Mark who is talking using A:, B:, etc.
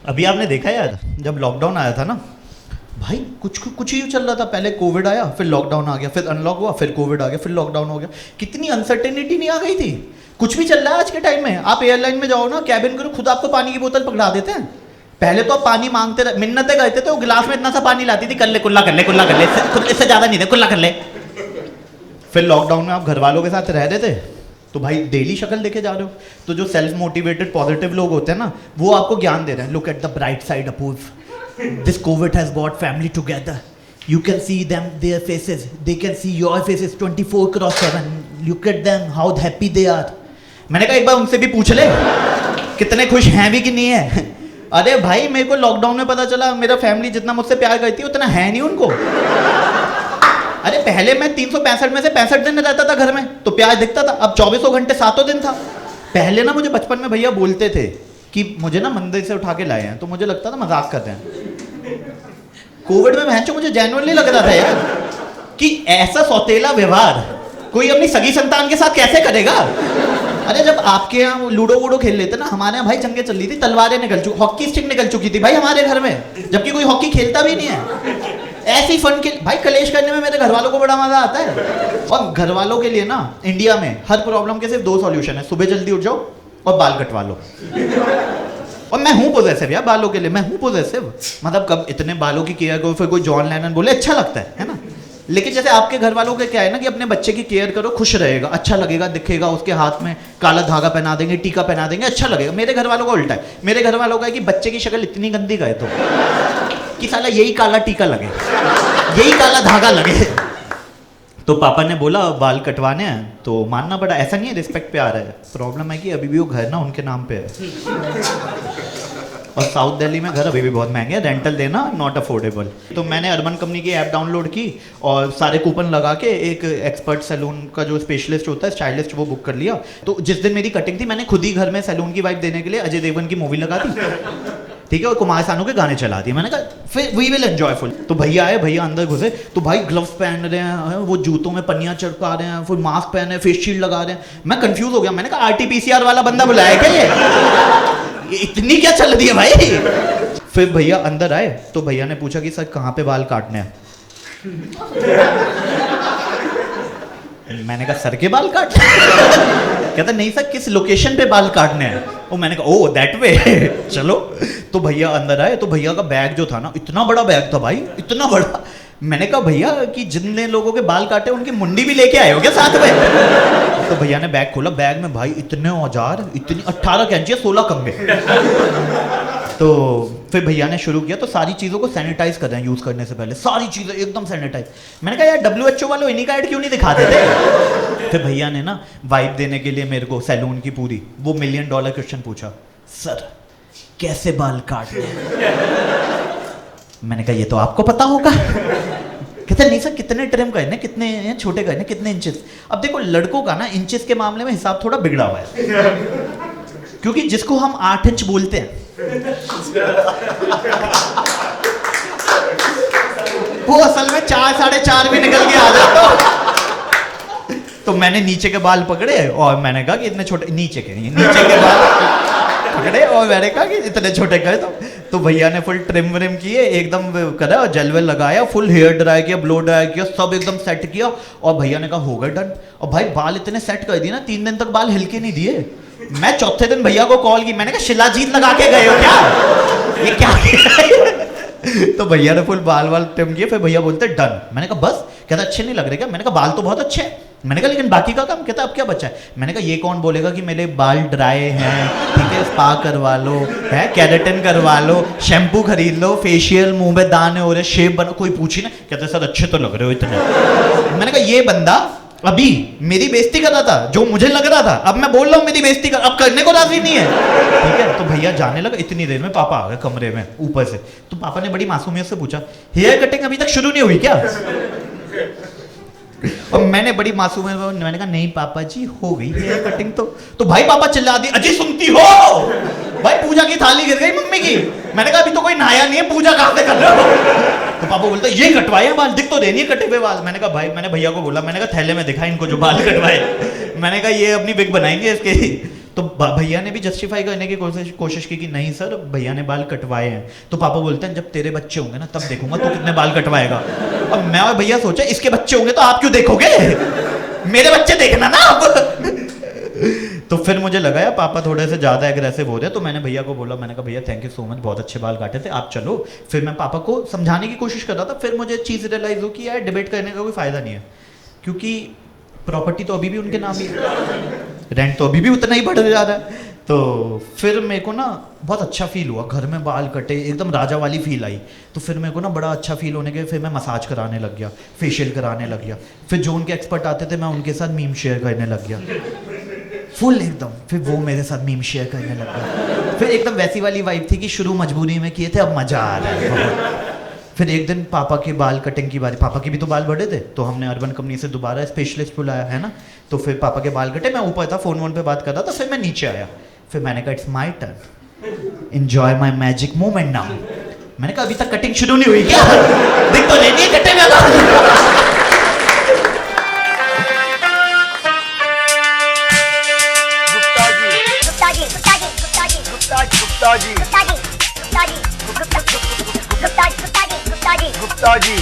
A: अभी आपने देखा यार, जब लॉकडाउन आया था ना भाई, कुछ ही चल रहा था। पहले कोविड आया, फिर लॉकडाउन आ गया, फिर अनलॉक हुआ, फिर कोविड आ गया, फिर लॉकडाउन हो गया। कितनी अनसर्टेनिटी नहीं आ गई थी। कुछ भी चल रहा है आज के टाइम में। आप एयरलाइन में जाओ ना, कैबिन करो, खुद आपको पानी की बोतल पकड़ा देते हैं। पहले तो आप पानी मांगते रहे, मिन्नतें करते थे, वो गिलास में इतना सा पानी लाती थी, कर ले कुल्ला, कर ले कुल्ला, कर ले, इससे ज़्यादा नहीं दे, कुल्ला कर ले। फिर लॉकडाउन में आप घर वालों के साथ रह रहे थे, तो भाई डेली शक्ल देखे जा रहे हो। तो जो सेल्फ मोटिवेटेड पॉजिटिव लोग होते हैं ना, वो आपको ज्ञान दे रहे हैं। Look at the bright side Apoorv, this covid has brought family together, you can see them their faces, they can see your faces 24/7, look at them how happy they are. मैंने कहा एक बार उनसे भी पूछ ले कितने खुश हैं भी कि नहीं है। अरे भाई मेरे को लॉकडाउन में पता चला मेरा फैमिली जितना मुझसे प्यार करती है उतना है नहीं उनको। अरे पहले मैं 365 में से 65 दिन रहता था घर में, तो प्यार दिखता था। अब 24 घंटे 7 दिन था। पहले ना मुझे बचपन में भैया बोलते थे कि मुझे ना मंदिर से उठा के लाए हैं, तो मुझे लगता था मजाक कर रहे हैं। कोविड में भैंचो मुझे जेन्युइनली लग रहा था यार कि ऐसा सौतेला व्यवहार कोई अपनी सगी संतान के साथ कैसे करेगा। अरे जब आपके यहाँ लूडो वूडो खेल लेते ना, हमारे यहाँ भाई जंगें चल रही थी, तलवारें निकल चुकी, हॉकी स्टिक निकल चुकी थी भाई हमारे घर में, जबकि कोई हॉकी खेलता भी नहीं है। ऐसे ही फन के भाई कलेश करने में मेरे घर वालों को बड़ा मजा आता है। और घर वालों के लिए ना इंडिया में हर प्रॉब्लम के सिर्फ 2 सॉल्यूशन है, सुबह जल्दी उठ जाओ और बाल कटवा लो। और मैं हूँ पॉजेसिव यार बालों के लिए, मैं हूँ पॉजेसिव। मतलब कब इतने बालों की केयर करो, फिर कोई जॉन लेनन बोले अच्छा लगता है ना। लेकिन जैसे आपके घर वालों के क्या है ना कि अपने बच्चे की केयर करो, खुश रहेगा, अच्छा लगेगा, दिखेगा, उसके हाथ में काला धागा पहना देंगे, टीका पहना देंगे, अच्छा लगेगा। मेरे घर वालों का उल्टा है। मेरे घर वालों का है कि बच्चे की शक्ल इतनी गंदी गए तो कि साला यही काला टीका लगे, यही काला धागा लगे। तो पापा ने बोला बाल कटवाने हैं, तो मानना पड़ा। ऐसा नहीं है रिस्पेक्ट पे आ रहा है, प्रॉब्लम है कि अभी भी वो घर ना उनके नाम पे है। और साउथ दिल्ली में घर अभी भी बहुत महंगे हैं, रेंटल देना नॉट अफोर्डेबल। तो मैंने अर्बन कंपनी की ऐप डाउनलोड की और सारे कूपन लगा के एक एक्सपर्ट सैलून का जो स्पेशलिस्ट होता है, स्टाइलिस्ट, वो बुक कर लिया। तो जिस दिन मेरी कटिंग थी, मैंने खुद ही घर में सैलून की वाइब देने के लिए अजय देवगन की मूवी लगा दी, ठीक है, और कुमार सानू के गाने चला दिए। मैंने कहा फिर वी विल एंजॉय फुल। तो भैया आए, भैया अंदर घुसे, तो भाई ग्लव्स पहन रहे हैं, वो जूतों में पन्नियां चिपका रहे हैं, फिर मास्क पहने हैं, फेस शील्ड लगा रहे हैं। मैं कंफ्यूज हो गया, मैंने कहा RT-PCR वाला बंदा बुलाया क्या ये इतनी क्या चल रही है भाई। फिर भैया अंदर आए, तो भैया ने पूछा कि सर कहाँ पे बाल काटने हैं। मैंने कहा सर के बाल काटने कहता नहीं सर किस लोकेशन पे बाल काटने हैं। और मैंने कहा ओ दैट वे चलो। तो भैया अंदर आए, तो भैया का बैग जो था ना, इतना बड़ा बैग था भाई, इतना बड़ा। मैंने कहा भैया कि जितने लोगों के बाल काटे उनकी मुंडी भी लेके आए हो क्या साथ में। तो भैया ने बैग खोला, बैग में भाई इतने औजार, इतनी 18 कैंचियां, 16 कंघे। तो फिर भैया ने शुरू किया, तो सारी चीज़ों को सैनिटाइज कर रहे हैं यूज़ करने से पहले, सारी चीज़ें एकदम सैनिटाइज। मैंने कहा यार WHO वालों इन्हीं का ऐड क्यों नहीं दिखा देते। फिर भैया ने ना वाइब देने के लिए मेरे को सैलून की पूरी वो $1 मिलियन क्वेश्चन पूछा, सर कैसे बाल काटने हैं। मैंने कहा ये तो आपको पता होगा। कहते नहीं सर कितने ट्रिम करने, कितने छोटे करने, कितने इंचेस। अब देखो लड़कों का ना इंचेस के मामले में हिसाब थोड़ा बिगड़ा हुआ है, क्योंकि जिसको हम 8 इंच बोलते हैं वो असल में 4, 4.5 भी निकल के आ जाता। तो मैंने नीचे के बाल पकड़े और मैंने कहा कि इतने छोटे, नीचे के बाल पकड़े और मैंने कहा कि इतने छोटे कर दो। तो भैया ने फुल ट्रिम व्रिम किए, एकदम करा, जेल वेल लगाया, फुल हेयर ड्राई किया, ब्लो ड्राई किया, सब एकदम सेट किया। और भैया ने कहा हो गए डन। और भाई बाल इतने सेट कर दिए ना, 3 दिन तक बाल हिलके नहीं दिए। मैं चौथे दिन भैया को कॉल की, मैंने कहा शिलाजीत लगा के गए हो क्या, ये क्या किया। तो भैया ने फुल बाल ट्रिम किए। फिर भैया बोलते डन। मैंने कहा बस। कहता अच्छे नहीं लग रहे क्या। मैंने कहा बाल तो बहुत अच्छे हैं। मैंने कहा लेकिन बाकी का काम। कहता अब क्या बचा है। मैंने कहा ये कौन बोलेगा कि मेरे बाल ड्राई हैं, ठीक है, स्पा करवा लो, है केराटिन करवा लो, शैम्पू खरीद लो, फेशियल, मुंह में दाने हो रहे, शेप बनो, कोई पूछी ना। कहते सर अच्छे तो लग रहे हो इतने। मैंने कहा ये बंदा अभी मेरी बेइज्जती कर रहा था, जो मुझे लग रहा था, अब मैं बोल रहा हूँ मेरी बेइज्जती कर, अब करने को राजी नहीं है, ठीक है। तो भैया जाने लगा। इतनी देर में पापा आ गए कमरे में ऊपर से। तो पापा ने बड़ी मासूमियत से पूछा हेयर कटिंग अभी तक शुरू नहीं हुई क्या। और मैंने बड़ी मासूमियत में मैंने कहा नहीं पापा जी हो गई हेयर कटिंग। तो भाई पापा चिल्ला दी अजी सुनती हो भाई, पूजा की थाली गिर गई मम्मी की। मैंने कहा अभी तो कोई नहाया नहीं है, पूजा कहाँ से कर रहे हो। तो पापा बोलते ये कटवाए बाल, दिख तो देनी है कटे हुए बाल। मैंने कहा भाई, मैंने भैया को बोला, मैंने कहा थैले में दिखा इनको जो बाल कटवाए। मैंने कहा ये अपनी विग बनाएंगे इसके। तो भैया ने भी जस्टिफाई करने की कोशिश की कि नहीं सर भैया ने बाल कटवाए हैं। तो पापा बोलते हैं जब तेरे बच्चे होंगे ना तब देखूंगा तू कितने बाल कटवाएगा। अब मैं और भैया सोचा इसके बच्चे होंगे तो आप क्यों देखोगे, मेरे बच्चे देखना ना अब। तो फिर मुझे लगा यार पापा थोड़े से ज़्यादा एग्रेसिव हो रहे, तो मैंने भैया को बोला, मैंने कहा भैया थैंक यू सो मच, बहुत अच्छे बाल काटे थे, आप चलो। फिर मैं पापा को समझाने की कोशिश कर रहा था, फिर मुझे चीज़ रियलाइज हो कि यार डिबेट करने का कोई फ़ायदा नहीं है, क्योंकि प्रॉपर्टी तो अभी भी उनके नाम ही है, रेंट तो अभी भी उतना ही बढ़ जा रहा है। तो फिर मेरे को ना बहुत अच्छा फील हुआ, घर में बाल कटे, एकदम राजा वाली फील आई। तो फिर मेरे को ना बड़ा अच्छा फील होने के फिर मैं मसाज कराने लग गया, फेशियल कराने लग गया। फिर जो उनके एक्सपर्ट आते थे मैं उनके साथ मीम शेयर करने लग गया फुल एकदम। फिर वो मेरे साथ मीम शेयर करने लग गया। फिर एकदम वैसी वाली वाइब थी कि शुरू मजबूरी में किए थे, अब मजा आ रहा है बहुत। फिर एक दिन पापा के बाल कटिंग की बारी, पापा के भी तो बाल बड़े थे, तो हमने अर्बन कंपनी से दोबारा स्पेशलिस्ट बुलाया है ना। तो फिर पापा के बाल कटे, मैं ऊपर था फोन पे बात कर रहा था, फिर मैं नीचे आया। फिर मैंने कहा it's my turn, enjoy my magic moment now. मैंने कहा अभी तक कटिंग शुरू नहीं हुई क्या, दिख तो नहीं है कटे में।
B: गुप्ता जी